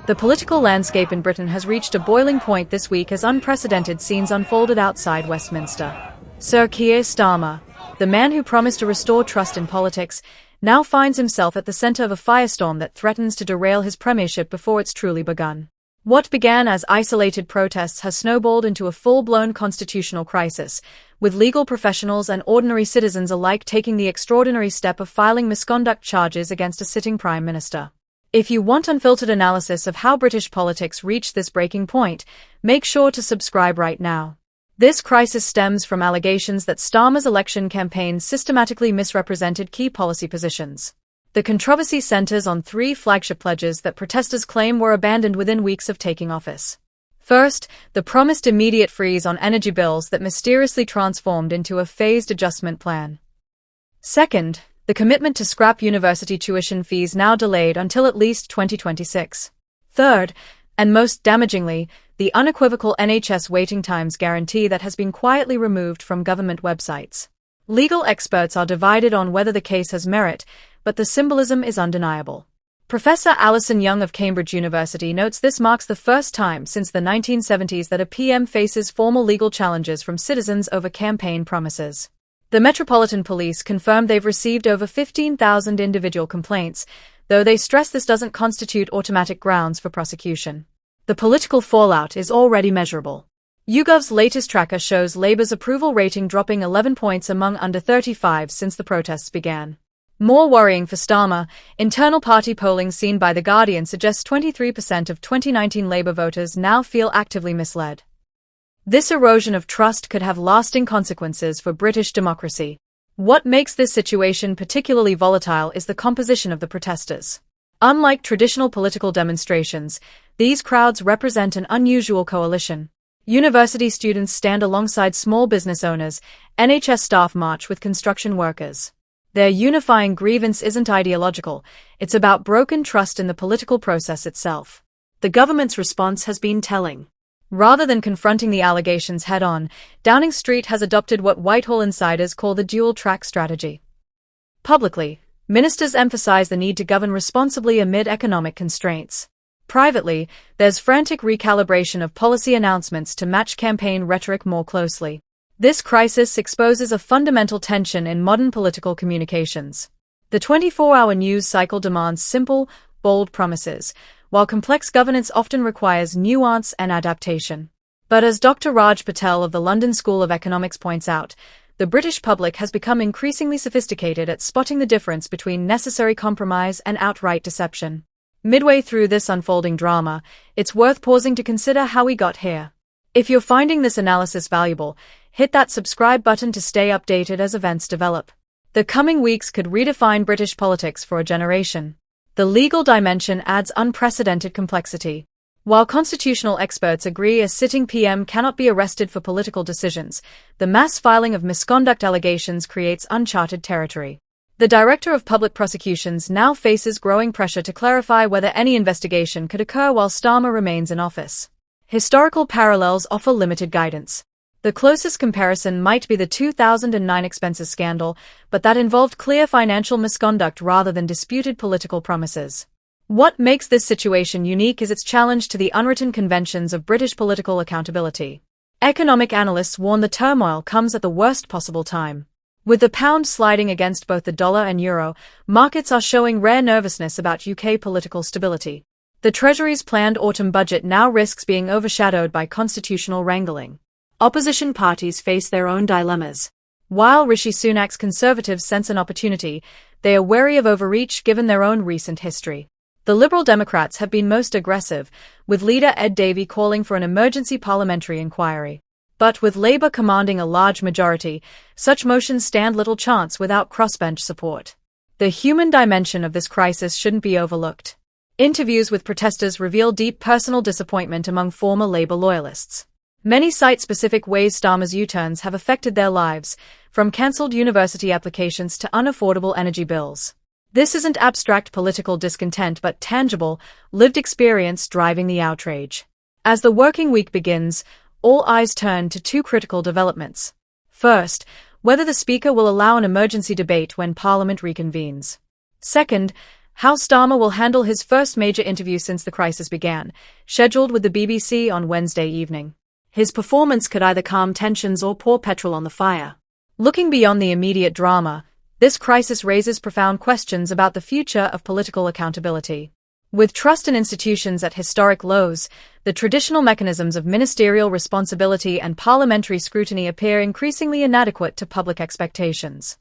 The political landscape in Britain has reached a boiling point this week as unprecedented scenes unfolded outside Westminster. Sir Keir Starmer, the man who promised to restore trust in politics, now finds himself at the centre of a firestorm that threatens to derail his premiership before it's truly begun. What began as isolated protests has snowballed into a full-blown constitutional crisis, with legal professionals and ordinary citizens alike taking the extraordinary step of filing misconduct charges against a sitting Prime Minister. If you want unfiltered analysis of how British politics reached this breaking point, make sure to subscribe right now. This crisis stems from allegations that Starmer's election campaign systematically misrepresented key policy positions. The controversy centers on three flagship pledges that protesters claim were abandoned within weeks of taking office. First, the promised immediate freeze on energy bills that mysteriously transformed into a phased adjustment plan. Second, the commitment to scrap university tuition fees now delayed until at least 2026. Third, and most damagingly, the unequivocal NHS waiting times guarantee that has been quietly removed from government websites. Legal experts are divided on whether the case has merit, but the symbolism is undeniable. Professor Alison Young of Cambridge University notes this marks the first time since the 1970s that a PM faces formal legal challenges from citizens over campaign promises. The Metropolitan Police confirmed they've received over 15,000 individual complaints, though they stress this doesn't constitute automatic grounds for prosecution. The political fallout is already measurable. YouGov's latest tracker shows Labour's approval rating dropping 11 points among under 35s since the protests began. More worrying for Starmer, internal party polling seen by The Guardian suggests 23% of 2019 Labour voters now feel actively misled. This erosion of trust could have lasting consequences for British democracy. What makes this situation particularly volatile is the composition of the protesters. Unlike traditional political demonstrations, these crowds represent an unusual coalition. University students stand alongside small business owners, NHS staff march with construction workers. Their unifying grievance isn't ideological, it's about broken trust in the political process itself. The government's response has been telling. Rather than confronting the allegations head-on, Downing Street has adopted what Whitehall insiders call the dual-track strategy. Publicly, ministers emphasize the need to govern responsibly amid economic constraints. Privately, there's frantic recalibration of policy announcements to match campaign rhetoric more closely. This crisis exposes a fundamental tension in modern political communications. The 24-hour news cycle demands simple, bold promises, while complex governance often requires nuance and adaptation. But as Dr. Raj Patel of the London School of Economics points out, the British public has become increasingly sophisticated at spotting the difference between necessary compromise and outright deception. Midway through this unfolding drama, it's worth pausing to consider how we got here. If you're finding this analysis valuable, hit that subscribe button to stay updated as events develop. The coming weeks could redefine British politics for a generation. The legal dimension adds unprecedented complexity. While constitutional experts agree a sitting PM cannot be arrested for political decisions, the mass filing of misconduct allegations creates uncharted territory. The Director of Public Prosecutions now faces growing pressure to clarify whether any investigation could occur while Starmer remains in office. Historical parallels offer limited guidance. The closest comparison might be the 2009 expenses scandal, but that involved clear financial misconduct rather than disputed political promises. What makes this situation unique is its challenge to the unwritten conventions of British political accountability. Economic analysts warn the turmoil comes at the worst possible time. With the pound sliding against both the dollar and euro, markets are showing rare nervousness about UK political stability. The Treasury's planned autumn budget now risks being overshadowed by constitutional wrangling. Opposition parties face their own dilemmas. While Rishi Sunak's Conservatives sense an opportunity, they are wary of overreach given their own recent history. The Liberal Democrats have been most aggressive, with leader Ed Davey calling for an emergency parliamentary inquiry. But with Labour commanding a large majority, such motions stand little chance without crossbench support. The human dimension of this crisis shouldn't be overlooked. Interviews with protesters reveal deep personal disappointment among former Labour loyalists. Many cite specific ways Starmer's U-turns have affected their lives, from cancelled university applications to unaffordable energy bills. This isn't abstract political discontent but tangible, lived experience driving the outrage. As the working week begins, all eyes turn to two critical developments. First, whether the Speaker will allow an emergency debate when Parliament reconvenes. Second, how Starmer will handle his first major interview since the crisis began, scheduled with the BBC on Wednesday evening. His performance could either calm tensions or pour petrol on the fire. Looking beyond the immediate drama, this crisis raises profound questions about the future of political accountability. With trust in institutions at historic lows, the traditional mechanisms of ministerial responsibility and parliamentary scrutiny appear increasingly inadequate to public expectations.